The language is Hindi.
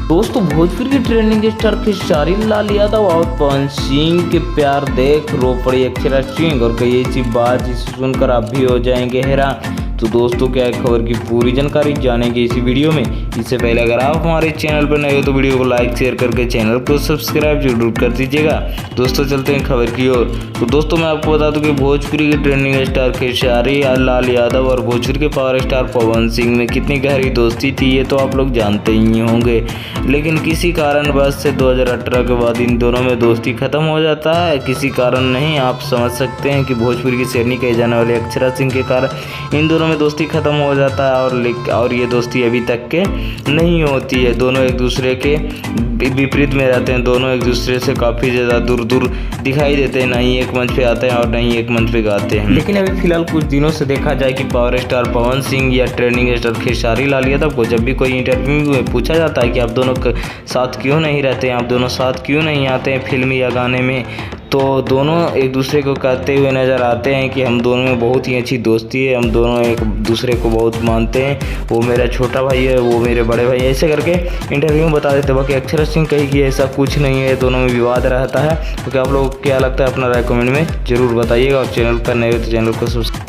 दोस्तों भोजपुर की ट्रेंडिंग स्टार खेसारी लाल यादव और पवन सिंह के प्यार देख रो पड़ी अक्षरा सिंह और कई ऐसी बात जिसे सुनकर आप भी हो जाएंगे हैरान। तो दोस्तों क्या है खबर की पूरी जानकारी जानेंगे इसी वीडियो में। इससे पहले अगर आप हमारे चैनल पर नए हो तो वीडियो को लाइक शेयर करके चैनल को सब्सक्राइब जरूर कर दीजिएगा। दोस्तों चलते हैं खबर की ओर। तो दोस्तों मैं आपको बता दूं कि भोजपुरी के ट्रेंडिंग स्टार खेसारी लाल यादव और भोजपुरी के पावर स्टार पवन सिंह में कितनी गहरी दोस्ती थी ये तो आप लोग जानते ही होंगे, लेकिन किसी कारणवश से 2018 के बाद इन दोनों में दोस्ती खत्म हो जाता है। किसी कारण नहीं, आप समझ सकते हैं कि भोजपुरी की शेरनी कही जाने वाली अक्षरा सिंह के कारण इन दोनों में दोस्ती खत्म हो जाता है और ये दोस्ती अभी तक के नहीं होती है। दोनों एक दूसरे के विपरीत में रहते हैं, दोनों एक दूसरे से काफ़ी ज़्यादा दूर दूर दिखाई देते हैं, नहीं एक मंच पे आते हैं और नहीं एक मंच पे गाते हैं। लेकिन अभी फिलहाल कुछ दिनों से देखा जाए कि पावर स्टार पवन सिंह या ट्रेंडिंग स्टार खेसारी लाल यादव को जब भी कोई इंटरव्यू में पूछा जाता है कि आप दोनों साथ क्यों नहीं रहते हैं, आप दोनों साथ क्यों नहीं आते हैं फिल्म या गाने में, तो दोनों एक दूसरे को कहते हुए नज़र आते हैं कि हम दोनों में बहुत ही अच्छी दोस्ती है, हम दोनों एक दूसरे को बहुत मानते हैं, वो मेरा छोटा भाई है, वो मेरे बड़े भाई है, ऐसे करके इंटरव्यू में बता देते। बाकी अक्षरा सिंह कही कि ऐसा कुछ नहीं है, दोनों में विवाद रहता है। तो क्या आप लोग क्या लगता है अपना राय कमेंट में जरूर बताइएगा और चैनल पर नए हो तो चैनल को सब्सक्राइब